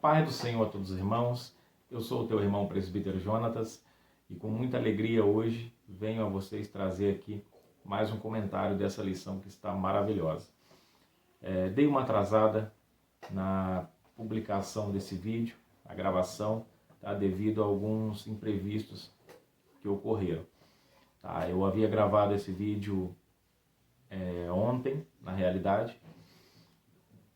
paz do Senhor a todos os irmãos. Eu sou o teu irmão presbítero Jonatas e com muita alegria hoje venho a vocês trazer aqui mais um comentário dessa lição que está maravilhosa. Dei uma atrasada na publicação desse vídeo, a gravação, tá, devido a alguns imprevistos que ocorreram. Tá, eu havia gravado esse vídeo ontem, na realidade,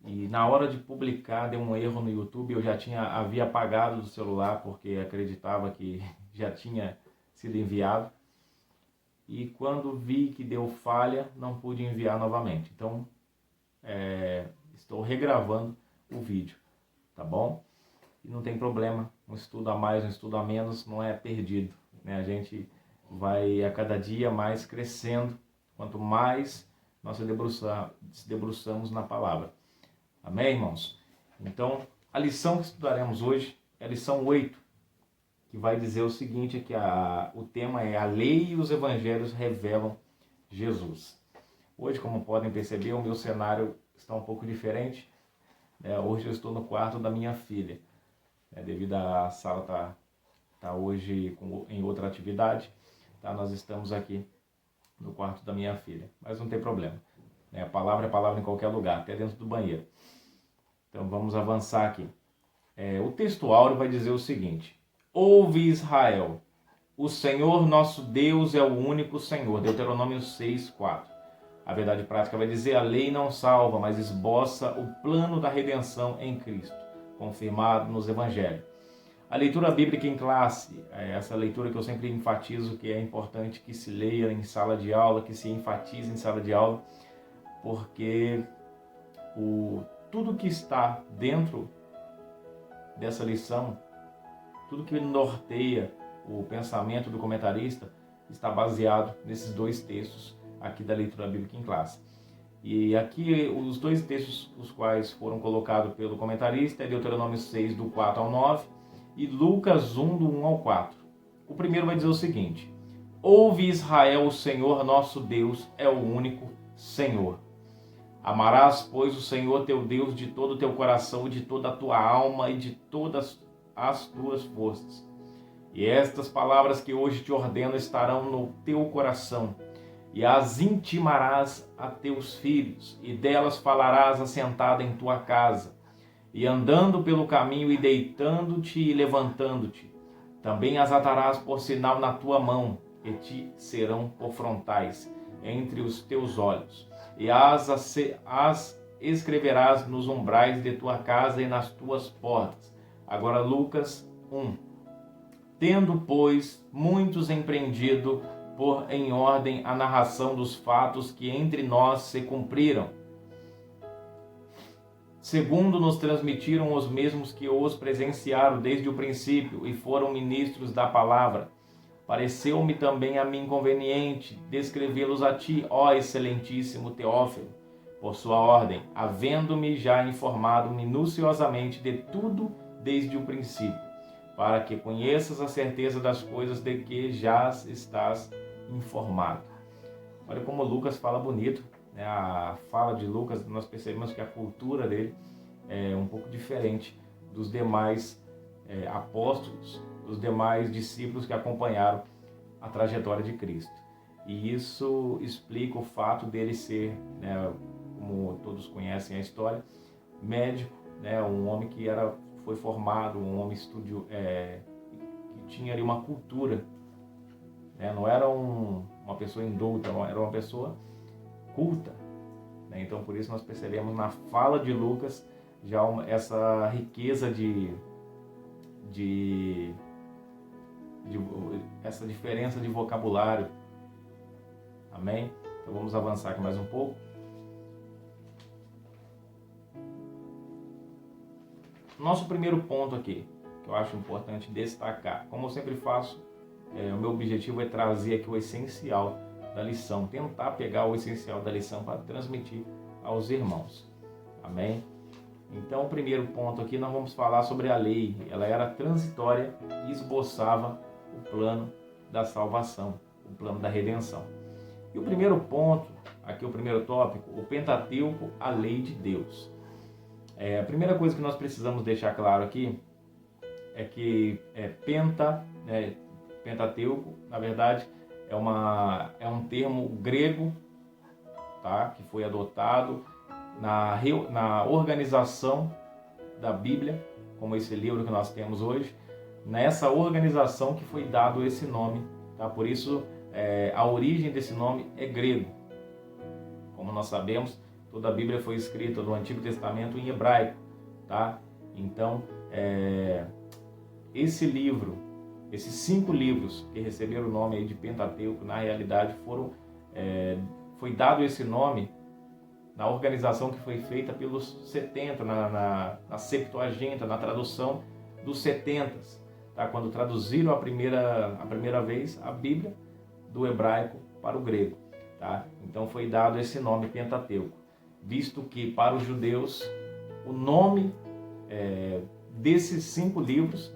e na hora de publicar deu um erro no YouTube. Eu já havia apagado do celular porque acreditava que já tinha sido enviado, e quando vi que deu falha não pude enviar novamente. Então estou regravando o vídeo, tá bom? E não tem problema, um estudo a mais, um estudo a menos não é perdido, né? A gente vai a cada dia mais crescendo, quanto mais nós se debruçamos na palavra. Amém, irmãos? Então, a lição que estudaremos hoje é a lição 8, que vai dizer o seguinte, que o tema é a lei e os evangelhos revelam Jesus. Hoje, como podem perceber, o meu cenário está um pouco diferente. Hoje eu estou no quarto da minha filha, devido à sala tá hoje em outra atividade, tá? Nós estamos aqui no quarto da minha filha, mas não tem problema. A palavra é palavra em qualquer lugar, até dentro do banheiro. Então vamos avançar aqui. O texto áureo vai dizer o seguinte: ouve Israel, o Senhor nosso Deus é o único Senhor. Deuteronômio 6:4. A verdade prática vai dizer: a lei não salva, mas esboça o plano da redenção em Cristo, confirmado nos evangelhos. A leitura bíblica em classe, essa leitura que eu sempre enfatizo que é importante que se leia em sala de aula, que se enfatize em sala de aula, porque tudo que está dentro dessa lição, tudo que norteia o pensamento do comentarista, está baseado nesses dois textos aqui da leitura bíblica em classe. E aqui os dois textos os quais foram colocados pelo comentarista é Deuteronômio 6, do 4 ao 9, e Lucas 1, do 1 ao 4. O primeiro vai dizer o seguinte: ouve Israel, o Senhor nosso Deus é o único Senhor. Amarás, pois, o Senhor teu Deus de todo o teu coração, de toda a tua alma e de todas as tuas forças. E estas palavras que hoje te ordeno estarão no teu coração, e as intimarás a teus filhos, e delas falarás assentado em tua casa, e andando pelo caminho, e deitando-te e levantando-te. Também as atarás por sinal na tua mão, e te serão por frontais entre os teus olhos. E as escreverás nos umbrais de tua casa e nas tuas portas. Agora Lucas 1. Tendo, pois, muitos empreendido por em ordem a narração dos fatos que entre nós se cumpriram, segundo nos transmitiram os mesmos que os presenciaram desde o princípio e foram ministros da palavra, pareceu-me também a mim conveniente descrevê-los a ti, ó excelentíssimo Teófilo, por sua ordem, havendo-me já informado minuciosamente de tudo desde o princípio, para que conheças a certeza das coisas de que já estás informado. Olha como Lucas fala bonito, né? A fala de Lucas, nós percebemos que a cultura dele é um pouco diferente dos demais apóstolos, dos demais discípulos que acompanharam a trajetória de Cristo. E isso explica o fato dele ser, né, como todos conhecem a história, médico, né, um homem que foi formado, um homem que tinha ali uma cultura, né, não era uma pessoa indulta, era uma pessoa culta, né? Então por isso nós percebemos na fala de Lucas já essa riqueza essa diferença de vocabulário. Amém? Então vamos avançar aqui mais um pouco. Nosso primeiro ponto aqui, que eu acho importante destacar, como eu sempre faço, o meu objetivo é trazer aqui o essencial da lição, tentar pegar o essencial da lição para transmitir aos irmãos. Amém? Então, o primeiro ponto aqui, nós vamos falar sobre a lei. Ela era transitória e esboçava o plano da salvação, o plano da redenção. E o primeiro ponto, aqui o primeiro tópico, o Pentateuco, a lei de Deus. A primeira coisa que nós precisamos deixar claro aqui é que Pentateuco, na verdade, é um termo grego, tá? Que foi adotado na organização da Bíblia, como esse livro que nós temos hoje, nessa organização que foi dado esse nome, tá? Por isso, a origem desse nome é grego. Como nós sabemos, toda a Bíblia foi escrita no Antigo Testamento em hebraico, tá? Então, esse livro, esses 5 livros que receberam o nome aí de Pentateuco, na realidade foi dado esse nome na organização que foi feita pelos 70, na Septuaginta, na tradução dos 70, tá? Quando traduziram a primeira vez a Bíblia do hebraico para o grego, tá? Então foi dado esse nome Pentateuco, visto que para os judeus o nome desses 5 livros,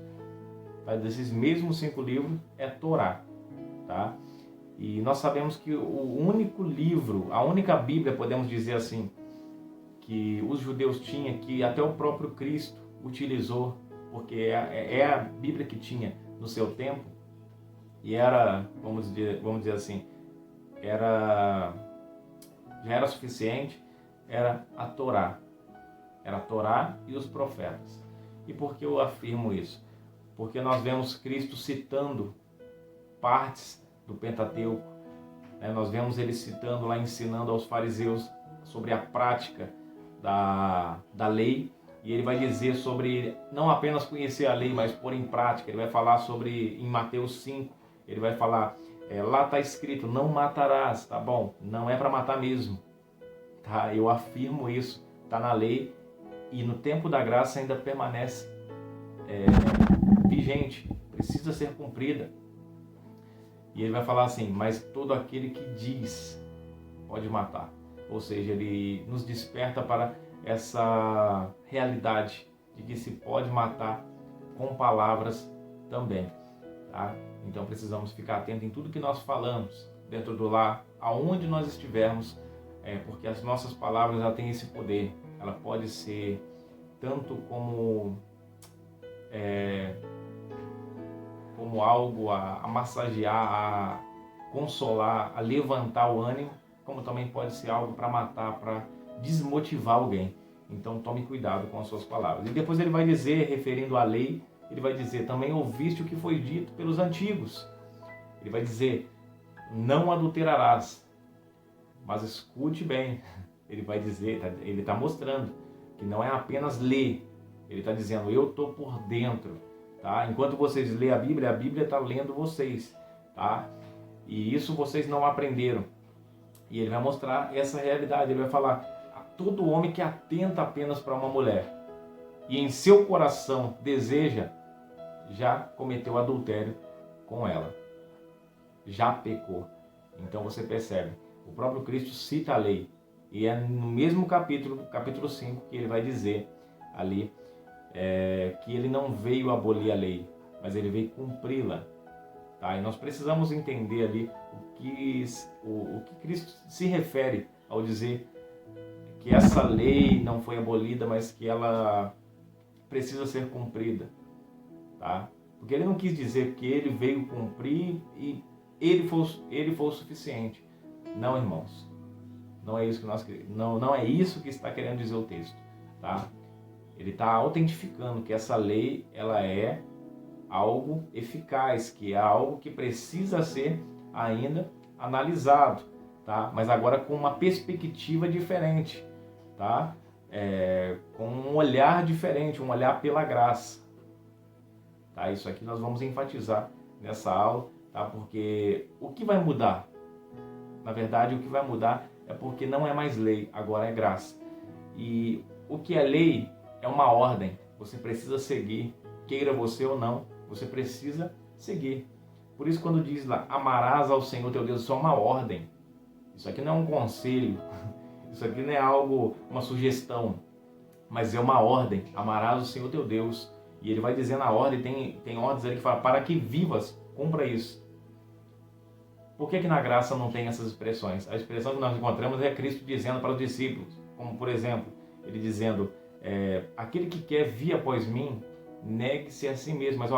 tá? Desses mesmos 5 livros, é Torá, tá? E nós sabemos que o único livro, a única Bíblia, podemos dizer assim, que os judeus tinham, que até o próprio Cristo utilizou, porque é a Bíblia que tinha no seu tempo, e era, vamos dizer assim, já era suficiente, era a Torá. Era a Torá e os profetas. E por que eu afirmo isso? Porque nós vemos Cristo citando partes do Pentateuco, né? Nós vemos ele citando lá, ensinando aos fariseus sobre a prática da lei, e ele vai dizer sobre não apenas conhecer a lei, mas pôr em prática. Ele vai falar sobre, em Mateus 5, ele vai falar, lá está escrito, não matarás, tá bom? Não é para matar mesmo, tá? Eu afirmo isso, está na lei, e no tempo da graça ainda permanece vigente, precisa ser cumprida. E ele vai falar assim, mas todo aquele que diz pode matar. Ou seja, ele nos desperta para essa realidade de que se pode matar com palavras também, tá? Então precisamos ficar atentos em tudo que nós falamos dentro do lar, aonde nós estivermos, porque as nossas palavras já têm esse poder. Ela pode ser tanto como algo a massagear, a consolar, a levantar o ânimo, como também pode ser algo para matar, para desmotivar alguém. Então tome cuidado com as suas palavras. E depois ele vai dizer, referindo à lei, ele vai dizer, também ouviste o que foi dito pelos antigos. Ele vai dizer, não adulterarás. Mas escute bem, ele vai dizer, ele está mostrando que não é apenas ler. Ele está dizendo, eu estou por dentro. Tá? Enquanto vocês lêem a Bíblia está lendo vocês. Tá? E isso vocês não aprenderam. E ele vai mostrar essa realidade. Ele vai falar, a todo homem que atenta apenas para uma mulher e em seu coração deseja, já cometeu adultério com ela. Já pecou. Então você percebe, o próprio Cristo cita a lei. E é no mesmo capítulo 5, que ele vai dizer ali, que ele não veio abolir a lei, mas ele veio cumpri-la. Tá? E nós precisamos entender ali o que Cristo se refere ao dizer que essa lei não foi abolida, mas que ela precisa ser cumprida. Tá? Porque ele não quis dizer que ele veio cumprir e ele foi o suficiente. Não, irmãos. Não é isso que não é isso que está querendo dizer o texto. Tá? Ele está autentificando que essa lei ela é algo eficaz, que é algo que precisa ser ainda analisado, tá? Mas agora com uma perspectiva diferente, tá? Com um olhar diferente, um olhar pela graça. Tá? Isso aqui nós vamos enfatizar nessa aula, tá? Porque o que vai mudar? Na verdade, o que vai mudar é porque não é mais lei, agora é graça. E o que é lei é uma ordem, você precisa seguir, queira você ou não, você precisa seguir. Por isso quando diz lá, amarás ao Senhor teu Deus, isso é uma ordem. Isso aqui não é um conselho, isso aqui não é algo, uma sugestão, mas é uma ordem, amarás o Senhor teu Deus. E ele vai dizer na ordem, tem ordens ali que fala, para que vivas, cumpra isso. Por que na graça não tem essas expressões? A expressão que nós encontramos é Cristo dizendo para os discípulos, como por exemplo, ele dizendo, aquele que quer vir após mim, negue-se a si mesmo. Mas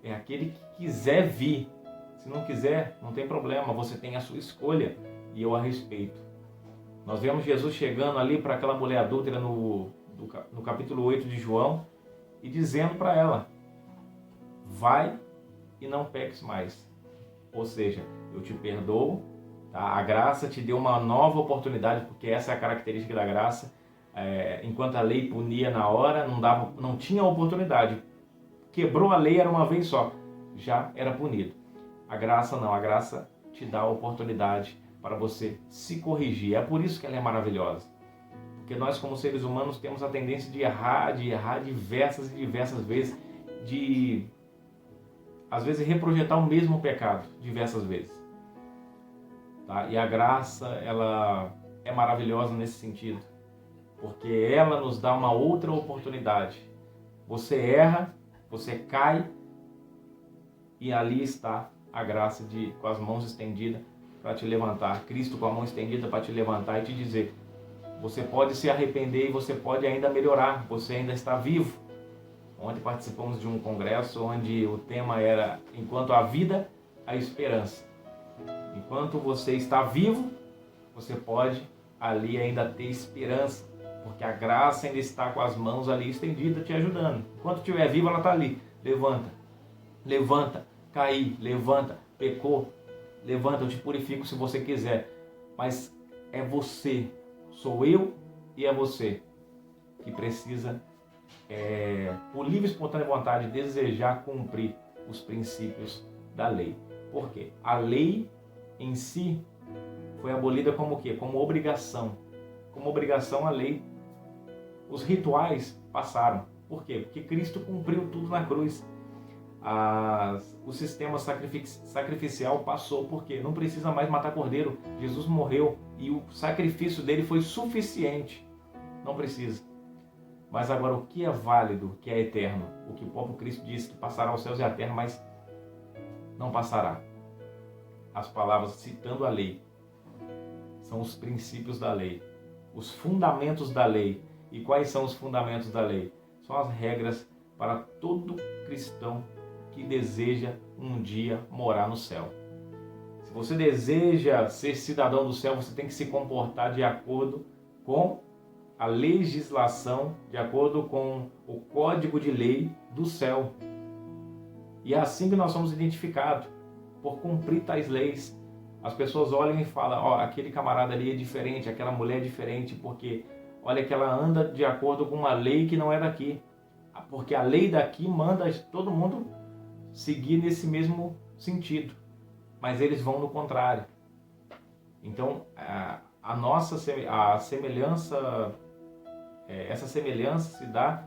é aquele que quiser vir. Se não quiser, não tem problema, você tem a sua escolha e eu a respeito. Nós vemos Jesus chegando ali para aquela mulher adúltera no capítulo 8 de João e dizendo para ela: vai e não peques mais. Ou seja, eu te perdoo, tá? A graça te deu uma nova oportunidade, porque essa é a característica da graça. Enquanto a lei punia na hora, não tinha oportunidade. Quebrou a lei, era uma vez só, já era punido. A graça não, a graça te dá a oportunidade para você se corrigir. É por isso que ela é maravilhosa. Porque nós, como seres humanos, temos a tendência de errar diversas e diversas vezes, às vezes reprojetar o mesmo pecado diversas vezes. Tá? E a graça, ela é maravilhosa nesse sentido, porque ela nos dá uma outra oportunidade. Você erra, você cai, e ali está a graça com as mãos estendidas para te levantar. Cristo com a mão estendida para te levantar e te dizer: você pode se arrepender e você pode ainda melhorar, você ainda está vivo. Ontem participamos de um congresso onde o tema era: enquanto há vida, há esperança. Enquanto você está vivo, você pode ali ainda ter esperança, porque a graça ainda está com as mãos ali estendidas te ajudando. Enquanto estiver vivo, ela está ali. Levanta, caí, levanta, pecou, levanta, eu te purifico se você quiser. Mas é você, sou eu e é você que precisa, por livre e espontânea vontade, desejar cumprir os princípios da lei. Por quê? A lei em si foi abolida como o quê? Como obrigação. Como obrigação a lei. Os rituais passaram. Por quê? Porque Cristo cumpriu tudo na cruz. O sistema sacrificial passou. Por quê? Não precisa mais matar cordeiro. Jesus morreu e o sacrifício dele foi suficiente. Não precisa. Mas agora o que é válido, o que é eterno? O que o próprio Cristo disse que passará aos céus e à terra, mas não passará. As palavras citando a lei são os princípios da lei, os fundamentos da lei. E quais são os fundamentos da lei? São as regras para todo cristão que deseja um dia morar no céu. Se você deseja ser cidadão do céu, você tem que se comportar de acordo com a legislação, de acordo com o código de lei do céu. E é assim que nós somos identificados, por cumprir tais leis. As pessoas olham e falam: aquele camarada ali é diferente, aquela mulher é diferente, porque olha que ela anda de acordo com uma lei que não é daqui. Porque a lei daqui manda todo mundo seguir nesse mesmo sentido, mas eles vão no contrário. Então, a semelhança, essa semelhança se dá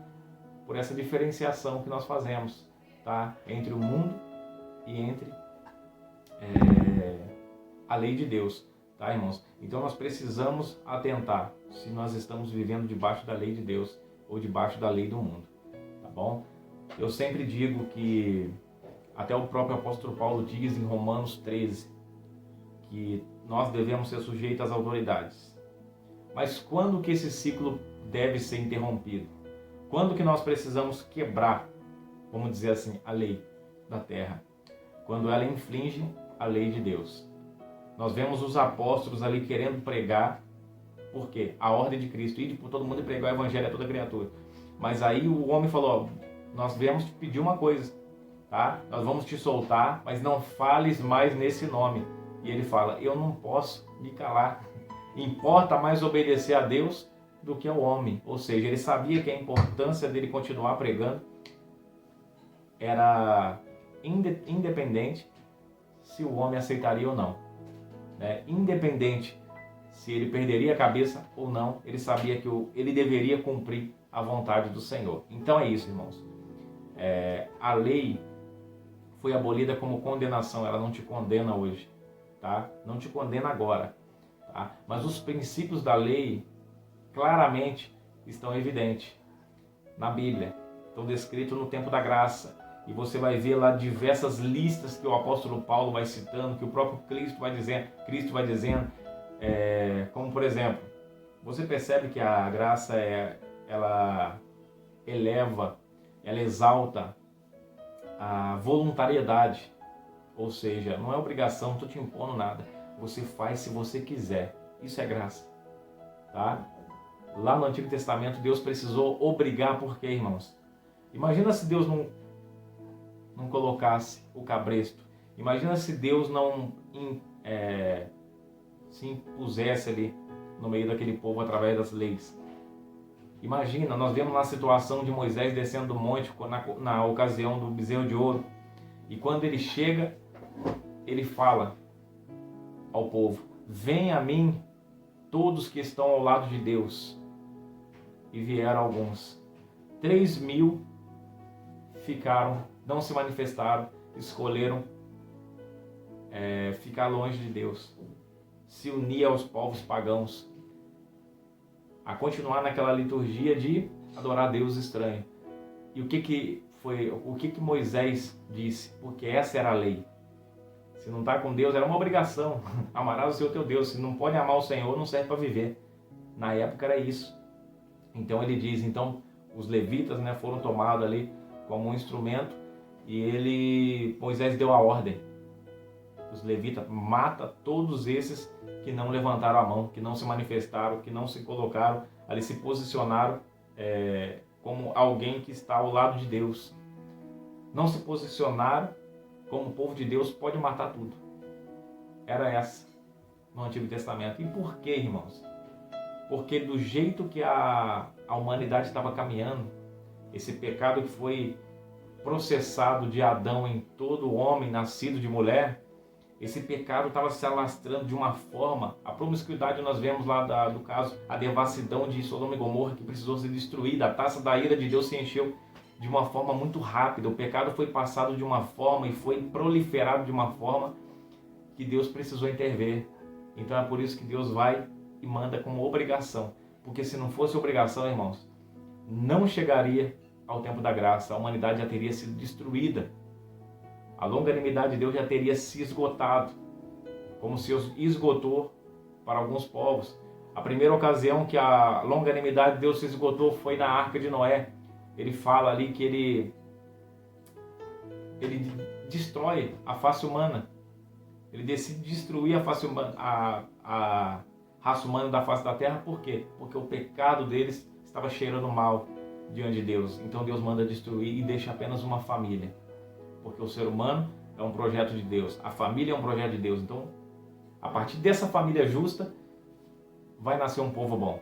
por essa diferenciação que nós fazemos, tá? Entre o mundo e entre a lei de Deus, tá, irmãos? Então nós precisamos atentar se nós estamos vivendo debaixo da lei de Deus ou debaixo da lei do mundo, tá bom? Eu sempre digo que até o próprio apóstolo Paulo diz em Romanos 13 que nós devemos ser sujeitos às autoridades. Mas quando que esse ciclo deve ser interrompido? Quando que nós precisamos quebrar, vamos dizer assim, a lei da terra? Quando ela infringe a lei de Deus. Nós vemos os apóstolos ali querendo pregar, por quê? A ordem de Cristo, ir por todo mundo e pregar o evangelho a toda criatura. Mas aí o homem falou: nós viemos te pedir uma coisa, tá? Nós vamos te soltar, mas não fales mais nesse nome. E ele fala: eu não posso me calar. Importa mais obedecer a Deus do que ao homem. Ou seja, ele sabia que a importância dele continuar pregando era independente se o homem aceitaria ou não. Independente se ele perderia a cabeça ou não, ele sabia que ele deveria cumprir a vontade do Senhor. Então é isso, irmãos. A lei foi abolida como condenação, ela não te condena hoje, tá? Não te condena agora, tá? Mas os princípios da lei claramente estão evidentes na Bíblia, estão descritos no tempo da graça. E você vai ver lá diversas listas que o apóstolo Paulo vai citando, que o próprio Cristo vai dizendo, como por exemplo, você percebe que a graça ela eleva, ela exalta a voluntariedade. Ou seja, não é obrigação, não estou te impondo nada. Você faz se você quiser. Isso é graça. Tá? Lá no Antigo Testamento, Deus precisou obrigar, por quê, irmãos? Imagina se Deus não colocasse o cabresto. Imagina se Deus não se impusesse ali no meio daquele povo através das leis. Imagina, nós vemos lá a situação de Moisés descendo do monte na ocasião do bezerro de ouro. E quando ele chega, ele fala ao povo: venha a mim todos que estão ao lado de Deus. E vieram alguns. 3.000 ficaram, não se manifestaram, escolheram ficar longe de Deus, se unir aos povos pagãos, a continuar naquela liturgia de adorar Deus estranho. E o que Moisés disse? Porque essa era a lei. Se não está com Deus, era uma obrigação. Amarás o Senhor teu Deus. Se não pode amar o Senhor, não serve para viver. Na época era isso. Então ele diz, os levitas, foram tomados ali como um instrumento, e Moisés deu a ordem. Os levitas, mata todos esses que não levantaram a mão, que não se manifestaram, que não se colocaram ali, se posicionaram como alguém que está ao lado de Deus. Não se posicionaram como povo de Deus, pode matar tudo. Era essa no Antigo Testamento. E por quê, irmãos? Porque do jeito que a humanidade estava caminhando, esse pecado que foi processado de Adão em todo homem nascido de mulher, esse pecado estava se alastrando de uma forma, a promiscuidade nós vemos lá do caso, a devassidão de Sodoma e Gomorra, que precisou ser destruída, a taça da ira de Deus se encheu de uma forma muito rápida, o pecado foi passado de uma forma e foi proliferado de uma forma que Deus precisou intervir. Então é por isso que Deus vai e manda como obrigação, porque se não fosse obrigação, irmãos, não chegaria ao tempo da graça, a humanidade já teria sido destruída, a longanimidade de Deus já teria se esgotado, como se esgotou para alguns povos. A primeira ocasião que a longanimidade de Deus se esgotou foi na Arca de Noé. Ele fala ali que ele destrói a face humana, ele decide destruir a face humana, a raça humana da face da terra. Por quê? Porque o pecado deles estava cheirando mal diante de Deus. Então Deus manda destruir e deixa apenas uma família. Porque o ser humano é um projeto de Deus. A família é um projeto de Deus. Então, a partir dessa família justa, vai nascer um povo bom.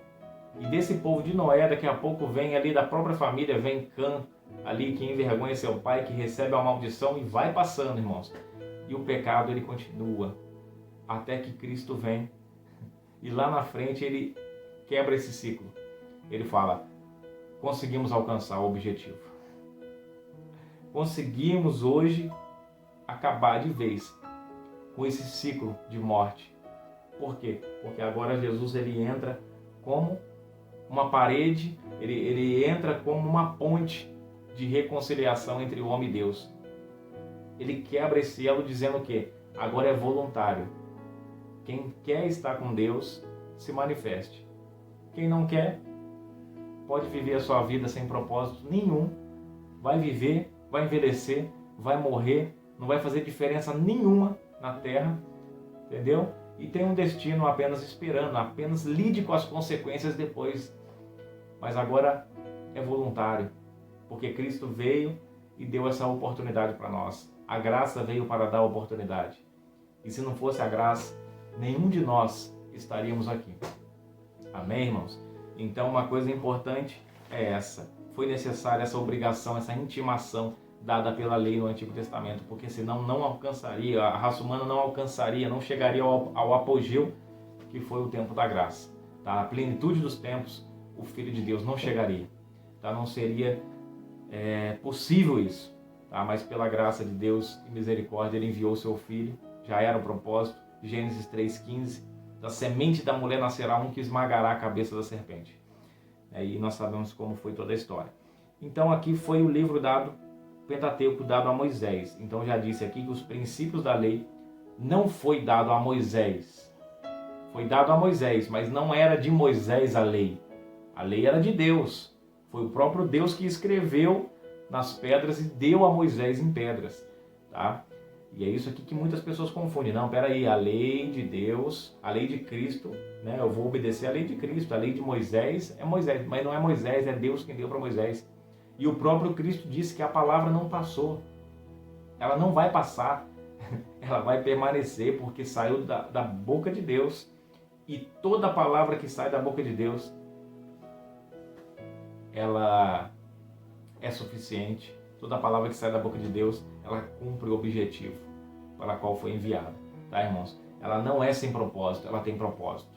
E desse povo de Noé, daqui a pouco vem ali da própria família, vem Cã, ali que envergonha seu pai, que recebe a maldição e vai passando, irmãos. E o pecado, ele continua. Até que Cristo vem. E lá na frente ele quebra esse ciclo. Ele fala: conseguimos alcançar o objetivo. Conseguimos hoje acabar de vez com esse ciclo de morte. Por quê? Porque agora Jesus ele entra como uma parede, ele entra como uma ponte de reconciliação entre o homem e Deus. Ele quebra esse elo dizendo que agora é voluntário. Quem quer estar com Deus, se manifeste. Quem não quer, pode viver a sua vida sem propósito nenhum, vai viver, vai envelhecer, vai morrer, não vai fazer diferença nenhuma na terra, entendeu? E tem um destino apenas esperando, apenas lide com as consequências depois. Mas agora é voluntário, porque Cristo veio e deu essa oportunidade para nós. A graça veio para dar oportunidade. E se não fosse a graça, nenhum de nós estaríamos aqui. Amém, irmãos? Então uma coisa importante é essa. Foi necessária essa obrigação, essa intimação dada pela lei no Antigo Testamento, porque senão não alcançaria, a raça humana não alcançaria, não chegaria ao apogeu que foi o tempo da graça. Tá? A plenitude dos tempos, o Filho de Deus não chegaria. Tá? Não seria possível isso. Tá? Mas pela graça de Deus e misericórdia, Ele enviou o seu Filho, já era o propósito. Gênesis 3,15, da semente da mulher nascerá um que esmagará a cabeça da serpente. E nós sabemos como foi toda a história. Então aqui foi o livro dado, Pentateuco, dado a Moisés. Então já disse aqui que os princípios da lei não foi dado a Moisés. Foi dado a Moisés, mas não era de Moisés a lei. A lei era de Deus. Foi o próprio Deus que escreveu nas pedras e deu a Moisés em pedras, tá? E é isso aqui que muitas pessoas confundem. Não, peraí, a lei de Deus, a lei de Cristo, né? Eu vou obedecer a lei de Cristo, a lei de Moisés é Moisés, mas não é Moisés, é Deus quem deu para Moisés. E o próprio Cristo disse que a palavra não passou. Ela não vai passar, ela vai permanecer, porque saiu da boca de Deus. E toda palavra que sai da boca de Deus, ela é suficiente. Toda palavra que sai da boca de Deus, ela cumpre o objetivo para qual foi enviada, tá, irmãos? Ela não é sem propósito, ela tem propósito.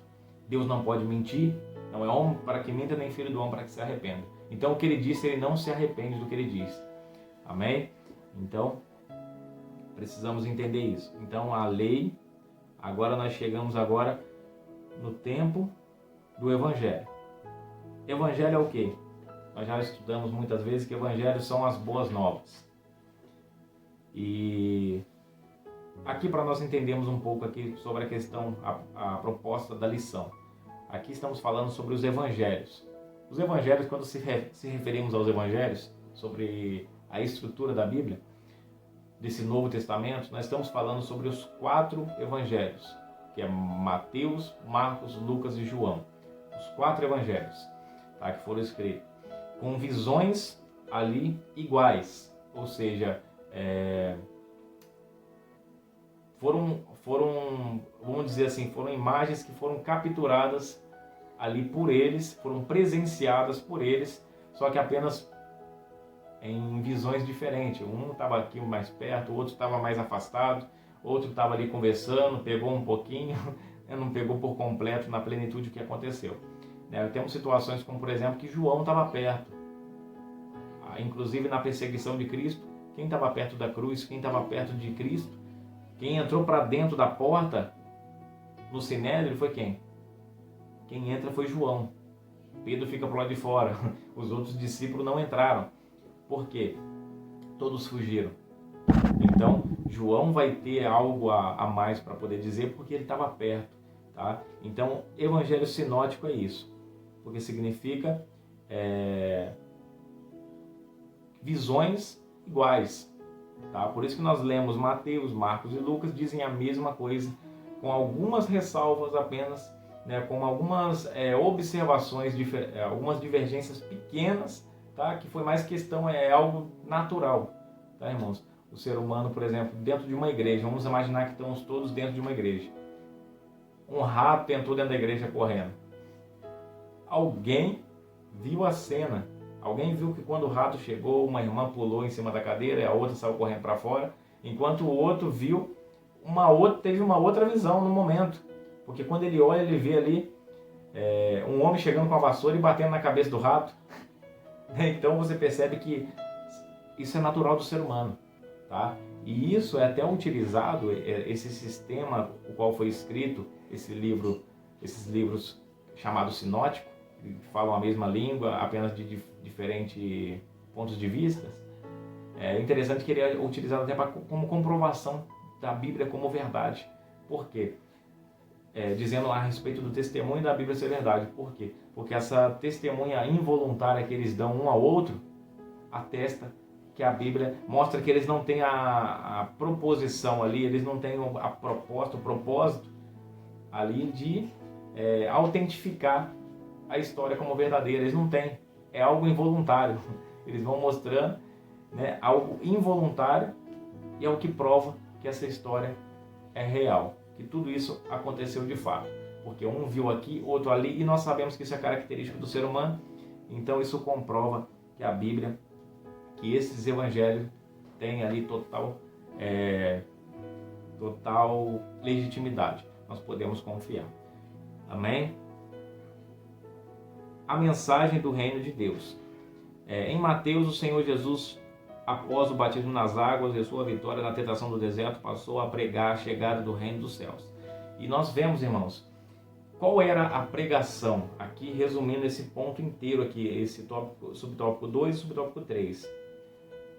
Deus não pode mentir, não é homem para que minta, nem filho do homem para que se arrependa. Então o que ele disse, ele não se arrepende do que ele disse. Amém? Então, precisamos entender isso. Então a lei, agora nós chegamos agora no tempo do Evangelho. Evangelho é o quê? Nós já estudamos muitas vezes que evangelhos são as boas novas. E aqui para nós entendermos um pouco aqui sobre a questão, a proposta da lição. Aqui estamos falando sobre os evangelhos. Os evangelhos, quando se referimos aos evangelhos, sobre a estrutura da Bíblia, desse Novo Testamento, nós estamos falando sobre os 4 evangelhos, que é Mateus, Marcos, Lucas e João. Os 4 evangelhos, tá, que foram escritos, com visões ali iguais, ou seja, foram, vamos dizer assim, foram imagens que foram capturadas ali por eles, foram presenciadas por eles, só que apenas em visões diferentes. Um estava aqui mais perto, o outro estava mais afastado, outro estava ali conversando, pegou um pouquinho, não pegou por completo na plenitude o que aconteceu. Temos situações como, por exemplo, que João estava perto. Inclusive na perseguição de Cristo, quem estava perto da cruz, quem estava perto de Cristo, quem entrou para dentro da porta no Sinédrio foi quem? Quem entra foi João. Pedro fica para o lado de fora. Os outros discípulos não entraram. Por quê? Todos fugiram. Então, João vai ter algo a mais para poder dizer porque ele estava perto. Tá? Então, evangelho sinótico é isso. Porque significa visões iguais. Tá? Por isso que nós lemos Mateus, Marcos e Lucas, dizem a mesma coisa, com algumas ressalvas apenas, com algumas observações, algumas divergências pequenas, tá? Que foi mais questão, algo natural, tá, irmãos? O ser humano, por exemplo, dentro de uma igreja, vamos imaginar que estamos todos dentro de uma igreja. Um rato entrou dentro da igreja correndo. Alguém viu a cena. Alguém viu que quando o rato chegou, uma irmã pulou em cima da cadeira e a outra saiu correndo para fora, enquanto o outro viu, teve uma outra visão no momento. Porque quando ele olha, ele vê ali um homem chegando com a vassoura e batendo na cabeça do rato. Então você percebe que isso é natural do ser humano. Tá? E isso é até utilizado, esse sistema o qual foi escrito, esses livros chamados sinóticos, que falam a mesma língua, apenas de diferentes pontos de vista. É interessante que ele é utilizado até como comprovação da Bíblia como verdade. Por quê? Dizendo a respeito do testemunho da Bíblia ser verdade. Por quê? Porque essa testemunha involuntária que eles dão um ao outro atesta que a Bíblia mostra que eles não têm a proposição ali, eles não têm a proposta, o propósito ali de autentificar a história como verdadeira. Eles não têm. É algo involuntário. Eles vão mostrando, algo involuntário, e é o que prova que essa história é real. Que tudo isso aconteceu de fato. Porque um viu aqui, outro ali, e nós sabemos que isso é característico do ser humano. Então isso comprova que a Bíblia, que esses evangelhos têm ali total legitimidade. Nós podemos confiar. Amém? A mensagem do reino de Deus. Em Mateus, o Senhor Jesus, após o batismo nas águas e a sua vitória na tentação do deserto, passou a pregar a chegada do reino dos céus. E nós vemos, irmãos, qual era a pregação, aqui resumindo esse ponto inteiro aqui, esse tópico, subtópico 2 e subtópico 3.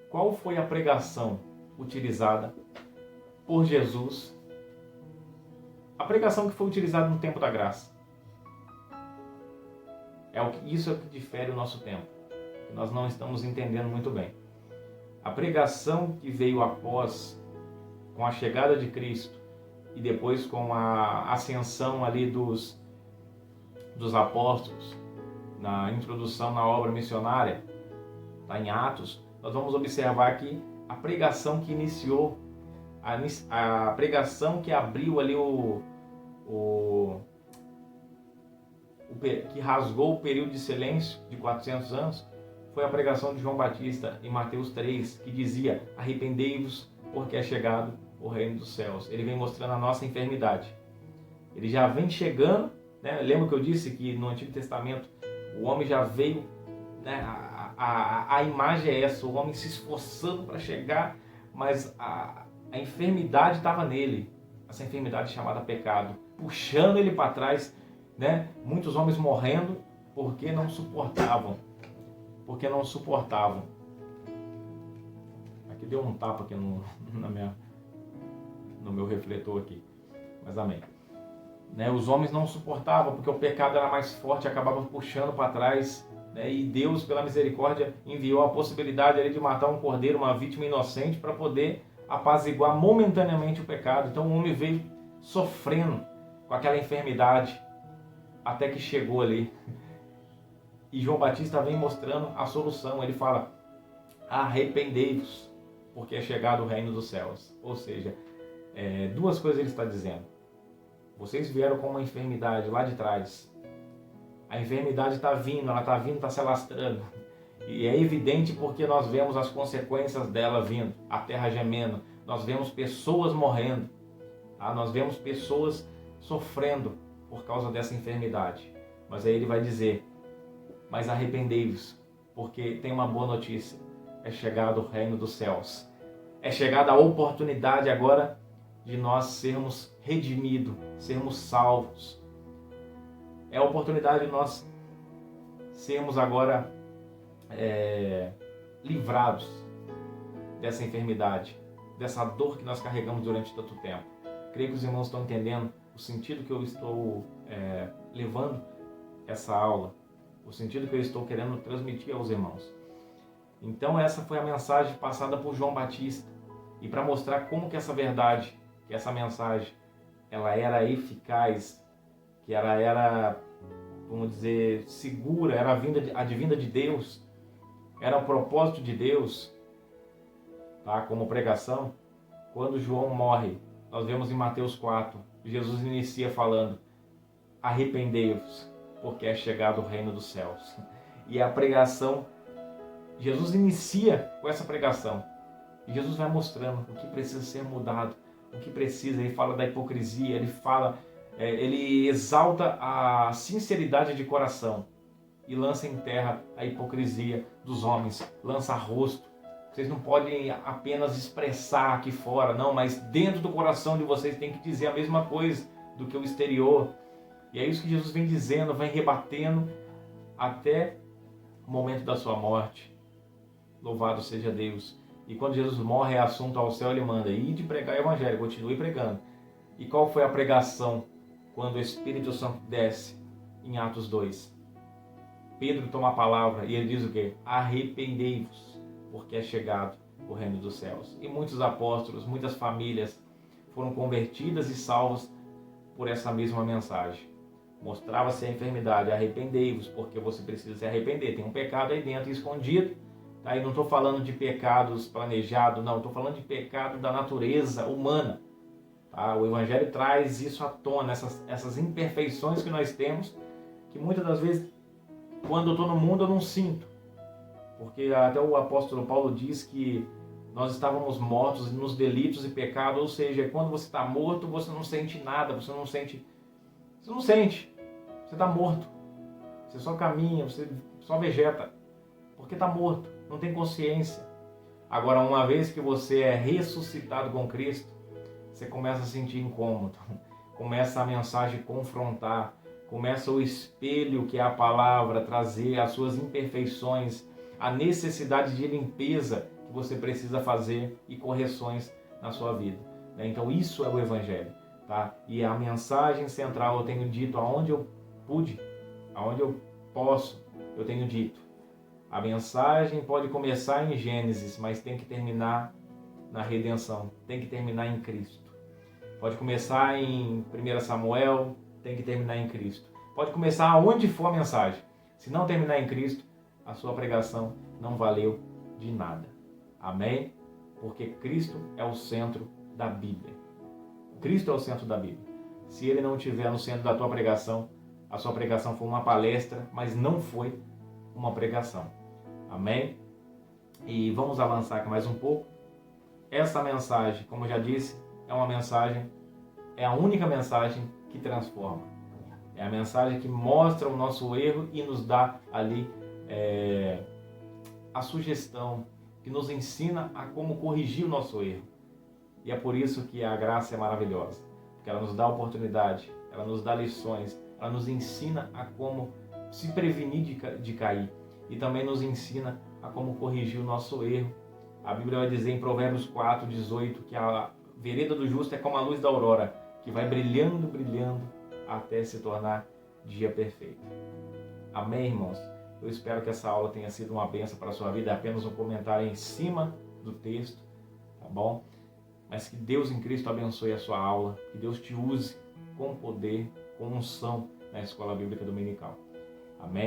Qual foi a pregação utilizada por Jesus? A pregação que foi utilizada no tempo da graça. Isso é o que difere o nosso tempo. que nós não estamos entendendo muito bem. A pregação que veio após, com a chegada de Cristo e depois com a ascensão ali dos apóstolos, na introdução na obra missionária, está em Atos, nós vamos observar que a pregação que iniciou, a pregação que abriu ali que rasgou o período de silêncio de 400 anos, foi a pregação de João Batista em Mateus 3, que dizia: arrependei-vos, porque é chegado o reino dos céus. Ele vem mostrando a nossa enfermidade. Ele já vem chegando, né? Lembra que eu disse que no Antigo Testamento o homem já veio, né? A imagem é essa, o homem se esforçando para chegar, mas a enfermidade estava nele, essa enfermidade chamada pecado, puxando ele para trás, né? Muitos homens morrendo porque não suportavam. Aqui deu um tapa aqui no meu refletor aqui, mas amém. Né? Os homens não suportavam porque o pecado era mais forte, acabava puxando para trás, né? E Deus, pela misericórdia, enviou a possibilidade ali de matar um cordeiro, uma vítima inocente, para poder apaziguar momentaneamente o pecado. Então o homem veio sofrendo com aquela enfermidade até que chegou ali. E João Batista vem mostrando a solução. Ele fala: arrependei-vos, porque é chegado o reino dos céus. Ou seja, duas coisas ele está dizendo. Vocês vieram com uma enfermidade lá de trás. A enfermidade está vindo, está se alastrando. E é evidente porque nós vemos as consequências dela vindo. A terra gemendo. Nós vemos pessoas morrendo. Tá? Nós vemos pessoas sofrendo por causa dessa enfermidade. Mas aí ele vai dizer: mas arrependei-vos, porque tem uma boa notícia. É chegado o reino dos céus. É chegada a oportunidade agora de nós sermos redimidos, sermos salvos. É a oportunidade de nós sermos agora livrados dessa enfermidade, dessa dor que nós carregamos durante tanto tempo. Creio que os irmãos estão entendendo o sentido que eu estou levando essa aula, o sentido que eu estou querendo transmitir aos irmãos. Então essa foi a mensagem passada por João Batista, e para mostrar como que essa verdade, que essa mensagem, ela era eficaz, que ela era, vamos dizer, segura, era a vinda de Deus, era o propósito de Deus, tá? Como pregação. Quando João morre, nós vemos em Mateus 4, Jesus inicia falando: arrependei-vos, porque é chegado o reino dos céus. E a pregação, Jesus inicia com essa pregação. E Jesus vai mostrando o que precisa ser mudado, o que precisa. Ele fala da hipocrisia, ele exalta a sinceridade de coração e lança em terra a hipocrisia dos homens, lança a rosto. Vocês não podem apenas expressar aqui fora, não, mas dentro do coração de vocês tem que dizer a mesma coisa do que o exterior. E é isso que Jesus vem dizendo, vem rebatendo até o momento da sua morte. Louvado seja Deus. E quando Jesus morre, é assunto ao céu, ele manda: ide pregar o evangelho, continue pregando. E qual foi a pregação quando o Espírito Santo desce em Atos 2? Pedro toma a palavra e ele diz o quê? Arrependei-vos, porque é chegado o reino dos céus. E muitos apóstolos, muitas famílias foram convertidas e salvas por essa mesma mensagem. Mostrava-se a enfermidade: arrependei-vos, porque você precisa se arrepender. Tem um pecado aí dentro escondido. Tá? E não estou falando de pecados planejados, não. Estou falando de pecado da natureza humana. Tá? O Evangelho traz isso à tona, essas imperfeições que nós temos, que muitas das vezes, quando eu estou no mundo, eu não sinto. Porque até o apóstolo Paulo diz que nós estávamos mortos nos delitos e pecados, ou seja, quando você está morto, você não sente nada, você não sente, você está morto, você só caminha, você só vegeta, porque está morto, não tem consciência. Agora, uma vez que você é ressuscitado com Cristo, você começa a sentir incômodo, começa a mensagem confrontar, começa o espelho, que é a palavra, trazer as suas imperfeições, a necessidade de limpeza que você precisa fazer e correções na sua vida. Então isso é o Evangelho. Tá? E a mensagem central, eu tenho dito aonde eu pude, aonde eu posso, eu tenho dito. A mensagem pode começar em Gênesis, mas tem que terminar na redenção, tem que terminar em Cristo. Pode começar em 1 Samuel, tem que terminar em Cristo. Pode começar aonde for a mensagem. Se não terminar em Cristo, a sua pregação não valeu de nada. Amém? Porque Cristo é o centro da Bíblia. Cristo é o centro da Bíblia. Se Ele não estiver no centro da tua pregação, a sua pregação foi uma palestra, mas não foi uma pregação. Amém? E vamos avançar aqui mais um pouco. Essa mensagem, como eu já disse, é uma mensagem, é a única mensagem que transforma. É a mensagem que mostra o nosso erro e nos dá ali a sugestão, que nos ensina a como corrigir o nosso erro. E é por isso que a graça é maravilhosa, porque ela nos dá oportunidade, ela nos dá lições, ela nos ensina a como se prevenir de cair e também nos ensina a como corrigir o nosso erro. A Bíblia vai dizer em Provérbios 4:18 que a vereda do justo é como a luz da aurora, que vai brilhando, brilhando, até se tornar dia perfeito. Amém, irmãos? Eu espero que essa aula tenha sido uma bênção para a sua vida. É apenas um comentário em cima do texto, tá bom? Mas que Deus em Cristo abençoe a sua aula, que Deus te use com poder, com unção na Escola Bíblica Dominical. Amém?